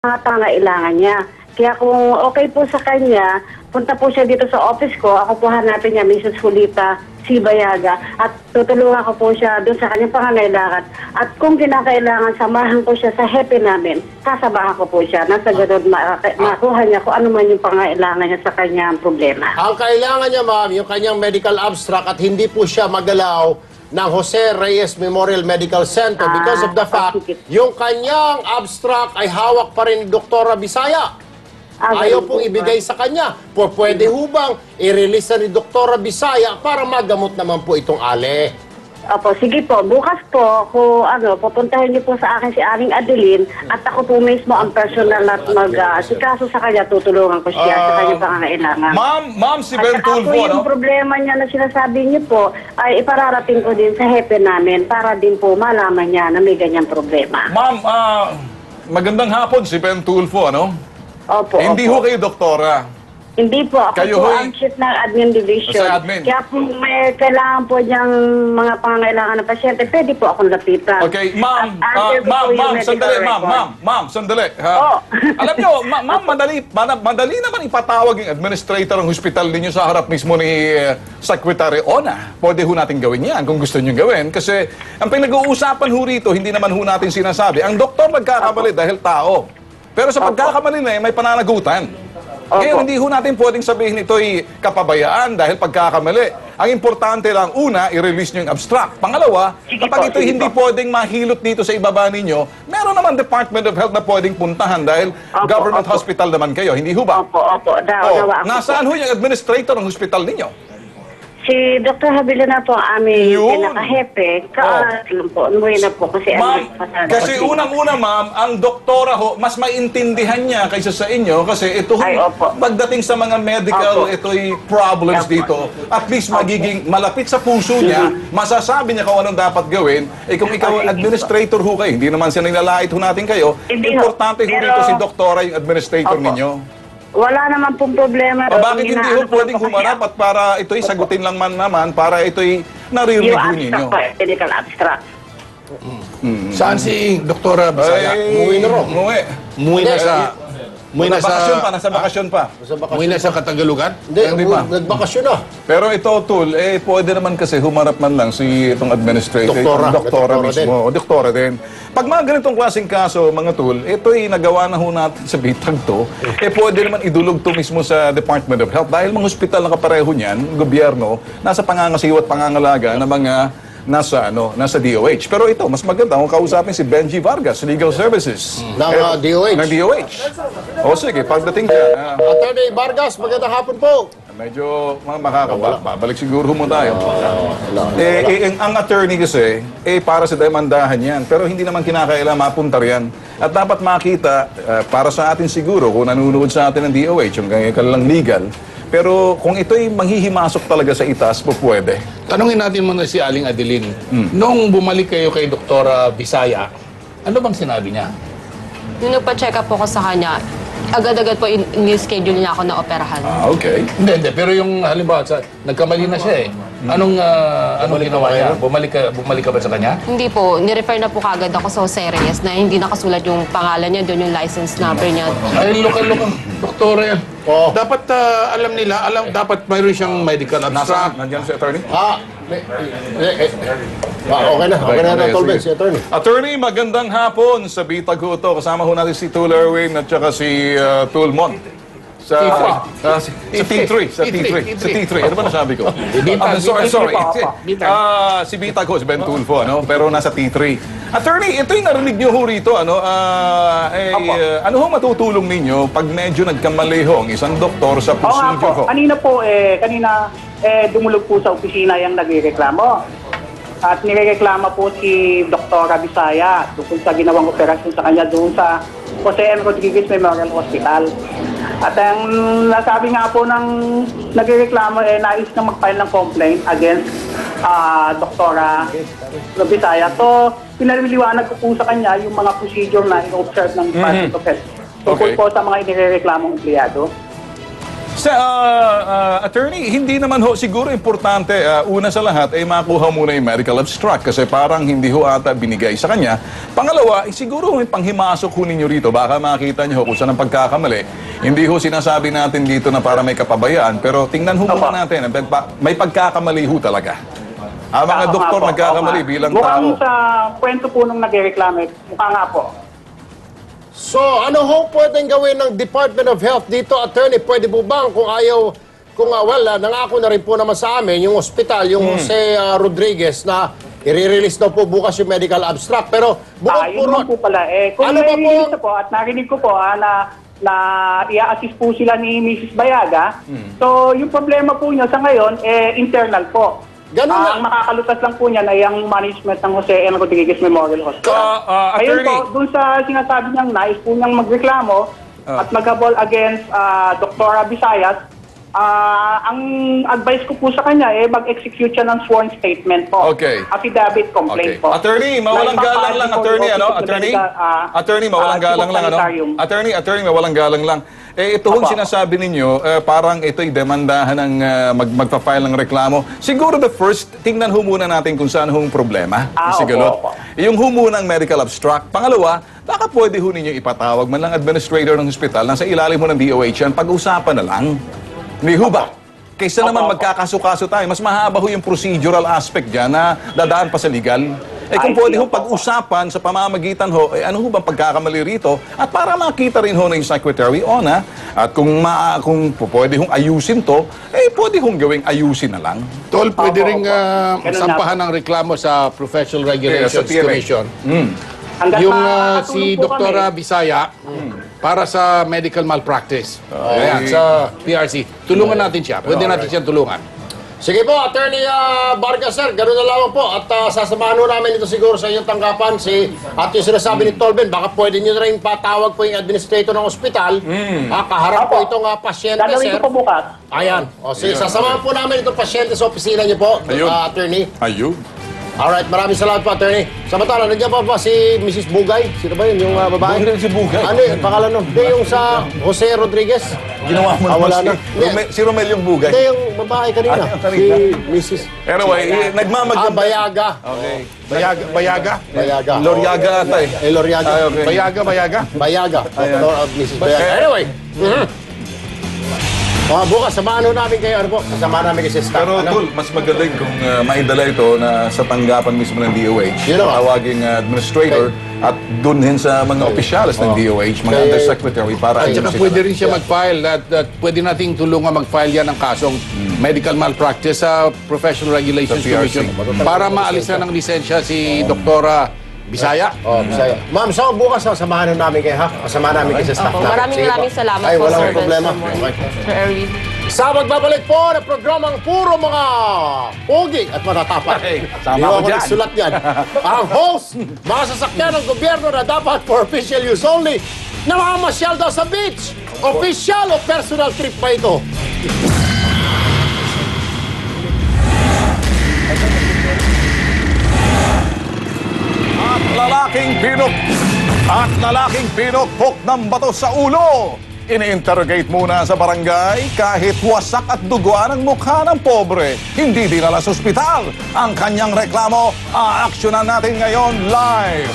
mga pangailangan niya. Kaya kung okay po sa kanya, punta po siya dito sa office ko, ako po hanapin niya, Mrs. Julita C. Bayaga, at tutulungan ko po siya doon sa kanyang pangangailangan. At kung kinakailangan, samahan ko siya sa happy namin, kasabahan ko po siya. Nasa ganun, makuha niya kung ano man yung pangailangan niya sa kanyang problema. Ang kailangan niya, ma'am, yung kanyang medical abstract at hindi po siya magalaw ng Jose Reyes Memorial Medical Center because of the fact yung kanyang abstract ay hawak pa rin ni Doktora Bisaya. Ayaw pong ibigay sa kanya. Pwede hubang i-release na ni Doktora Bisaya para magamot naman po itong ale. Opo, sige po. Bukas po, pupuntahin niyo po sa akin si Aling Adeline at ako po mismo ang personal na mag-asikaso sa kanya, tutulungan ko siya sa kanyang pangangailangan. Ma'am, si Ben Tulfo, no? Yung problema niya na sinasabi niyo po, ay ipararating ko din sa hepe namin para din po malaman niya na may ganyang problema. Ma'am, magandang hapon si Ben Tulfo, ano? Opo, Hindi ho kayo doktora. Hindi po. Ako Kayo po ho'y- ang chief ng admin division. Sa admin. Kaya kung may kailangan po niyang mga pangangailangan ng pasyente, pwede po akong lapitan. Okay, ma'am, At answer ko po yung medical sandali, record. ma'am, sandali. Ha? Oh. Alam niyo, ma'am, madali naman ipatawag yung administrator ng hospital ninyo sa harap mismo ni Secretary Ona. Pwede ho natin gawin yan kung gusto niyo gawin. Kasi ang pinag-uusapan ho rito, hindi naman ho natin sinasabi. Ang doktor nagkakamali dahil tao. Pero sa pagkakamali na may pananagutan. Ngayon, hindi ho natin pwedeng sabihin ito'y kapabayaan dahil pagkakamali. Ang importante lang, una, i-release nyo yung abstract. Pangalawa, kapag ito'y hindi pwedeng mahilot dito sa ibaba ninyo, meron naman Department of Health na pwedeng puntahan dahil government hospital naman kayo. Hindi ho ba? Opo. Nasaan ho yung administrator ng hospital ninyo? Si Dr. Habila na po ang aming Yun. pinaka-hepe. Umuwi na po kasi Ma'am, kasi unang-una ma'am, ang doktora ho, mas maintindihan niya kaysa sa inyo kasi ito ho, Ay, opo. pagdating sa mga medical, Opo. ito'y problems Opo. dito, at least magiging malapit sa puso niya, masasabi niya kung anong dapat gawin. Kung ikaw Sige administrator ho kayo, hindi naman siya nilalait ho natin kayo, Hindi ho. importante ho Pero- dito si doktora yung administrator Opo. ninyo. Wala naman pong problema. Bakit hindi ho pwedeng humarap at para ito'y sagutin lang man naman, para ito'y naririnig Yung ho ninyo? abstract po, medical abstract. Saan si Doktora Bisaya? Umuwi na rin. Umuwi na sa... Umuwi na Bakasyon pa, sa... nasa bakasyon pa. Umuwi na sa Katagalugan? Hindi, pa. nagbakasyon na. Pero ito, Tul, pwede naman kasi humarap man lang si itong administrator. Doktora. Doktora Doktora mismo. O, doktora din. Pag mga ganitong klaseng kaso, mga Tul, ito'y nagawa na ho natin sa bitag to, pwede naman idulog to mismo sa Department of Health. Dahil mga hospital na kapareho niyan, gobyerno, nasa pangangasiwa at pangangalaga ng mga nasa DOH. Pero ito, mas maganda kung kausapin si Benji Vargas, Legal Services. Ng DOH. Ng DOH. O sige, pagdating dyan, Attorney Vargas, magandang hapon po. medyo makakabalik siguro mo tayo. Ang attorney kasi, para sa demandahan yan. Pero hindi naman kinakailangan mapunta riyan. At dapat makita, para sa atin siguro, kung nanonood sa atin ng DOH, yung kanilang legal, pero kung ito'y manghihimasok talaga sa itaas, po pwede. Tanungin natin muna si Aling Adeline. Nung bumalik kayo kay Doktora Bisaya, ano bang sinabi niya? Nung nagpa-check up po ko sa kanya, agad-agad po in-schedule niya ako na operahan. Okay. Hindi. Pero yung halimbawa, nagkamali na siya eh. Anong ginawa niya? Bumalik ka ba sa kanya? Hindi po, nirefer na po kagad ako sa Jose Reyes na hindi nakasulat yung pangalan niya, doon yung license number niya. Ay, lokal. Doktora yan. Oo. Dapat alam nila, dapat mayroon siyang medical abstract. Nandiyan si attorney? Okay na tolben si attorney. Attorney, magandang hapon sa Bitag ho to. Kasama ho natin si Tul Erwin at saka si Tul Mon. Sa T3. Sa T3. Ano ba nasabi ko? Sorry. Si Bitag ho, si Ben Tulfo, ano? Pero nasa T3. Attorney, ito yung narinig niyo ho rito, ano? Ano ho matutulong ninyo pag medyo nagkamali ho ang isang doktor sa procedure ho? Kanina dumulog po sa opisina yung nagrereklamo. At nirereklamo po si Dr. Bisaya tungkol sa ginawang operasyon sa kanya doon sa Jose M. Rodriguez Memorial Hospital. At ang nasabi nga po ng nagrereklamo nais na mag-file ng complaint against Dr. Bisaya. So, pinariliwanag ko po sa kanya yung mga procedure na in-observe ng Department of Health tungkol po sa mga inirereklamong empleyado. Attorney, hindi naman ho siguro importante, una sa lahat, ay makuha muna yung medical abstract kasi parang hindi ho ata binigay sa kanya. Pangalawa, siguro yung panghimasok ho ninyo rito, baka makita nyo ho kung saan ang pagkakamali. Hindi ho sinasabi natin dito na para may kapabayaan, pero tingnan ho muna natin, may pagkakamali ho talaga. Ang mga doktor nagkakamali bilang tao. Mukhang sa kwento po nung nagreklamo, mukha nga po. So, ano ho pwedeng gawin ng Department of Health dito, attorney? Pwede po bang kung ayaw, nangako na rin po naman sa amin yung ospital, yung Jose Rodriguez na i-release daw po bukas yung medical abstract. Pero bukod po Yun ron, lang po pala. Kung ano ba po? nai-release po at narinig ko po na i-assist po sila ni Mrs. Bayaga, so yung problema po niya sa ngayon, internal po. Ganun na. Ang makakalutas lang po niyan ay ang management ng Jose M. Rodriguez Memorial Hospital. Ayun Attorney. po, dun sa sinasabi niyang nais po niyang magreklamo at maghabol against Dr. Visayas, ang advice ko po sa kanya mag-execute siya ng sworn statement po. Okay. Affidavit complaint po. Attorney, mawalang galang lang, attorney, ano? Attorney, mawalang galang lang, ano? Attorney, mawalang galang lang. Ito hong sinasabi ninyo, parang ito'y demandahan ng magpa-file ng reklamo. Siguro the first, tingnan ho muna natin kung saan hong problema. Opo. Yung ho muna ng medical abstract. Pangalawa, baka pwede ho ninyo ipatawag man lang administrator ng hospital na sa ilalim ho ng DOH yan, pag-usapan na lang. Hindi ho ba? Kaysa naman magkakaso-kaso tayo, mas mahaba ho yung procedural aspect dyan na dadaan pa sa legal. Kung pwede ho pag-usapan sa pamamagitan ho, ano ho bang pagkakamali rito? At para makita rin ho ng Secretary Ona, at kung pwede hong ayusin to, pwede hong gawing ayusin na lang. Tol, pwede rin Ganun sampahan ng reklamo sa Professional Regulations sa TMA. Commission. Hanggat Yung makakatulong si po Dr. kami. Bisaya para sa medical malpractice. Ayan, sa PRC. Tulungan natin siya. Pwede natin siyang tulungan. sige po, Attorney Vargas, sir, ganun na lamang po. At sasamahan ho namin ito siguro sa inyong tanggapan. At yung sinasabi ni Tolben, baka pwede nyo na rin patawag po yung administrator ng ospital. Kaharap po itong pasyente, Gagawin sir. ko po bukas. Ayan. O sige, sasamahan po namin itong pasyente sa opisina niyo po, Ayun. Attorney. Ayun. Alright, maraming salamat po, Attorney. Samantala, nandiyan pa ba si Mrs. Bugay? Sino ba yun, yung babae? Bakit si Bugay? Ano yung pangalan nun? Hindi, yung sa Jose Rodriguez. Ginawa mo wala na. Si Romel yung bugay. Hindi, yung babae kanina. kanina. Si Mrs. Anyway, nagmamaganda. Bayaga. Okay. Bayaga? Bayaga. Loriaga ata eh. Loriaga. Ay, okay. Bayaga? Bayaga. Dr. Mrs. Bayaga. Anyway. Bukas, samahan ho namin kayo. Ano po? Sasamahan namin kayo sa staff. Pero Tol, mas magaling kung maidala ito na sa tanggapan mismo ng DOH. Yun naman. Tawaging administrator at dunhin sa mga opisyalis ng DOH, mga undersecretary para At ayusin saka sila. pwede rin siya mag-file at pwede nating tulungan mag-file yan ng kasong medical malpractice sa Professional Regulations Sa PRC. Commission para maalis na ng lisensya si Dr. Bisaya. Bisaya. Ma'am, so bukas samahan ho namin kayo, ha? Kasama namin kayo sa staff Opo, namin. maraming Sige po. maraming salamat Ay, po, walang Sir problema. Benson. Okay. Sir Erwin. Sa magbabalik po na programang puro mga pogi at matatapat. Hey, sama Hindi ko ako dyan. nagsulat yan. Ang host, mga sasakyan ng gobyerno na dapat for official use only na makamasyal daw sa beach. Official o personal trip ba ito? Lalaking pinukpok ng bato sa ulo. Ini-interrogate muna sa barangay kahit wasak at duguan ang mukha ng pobre. Hindi dinala sa ospital. Ang kanyang reklamo, aaksyonan natin ngayon live.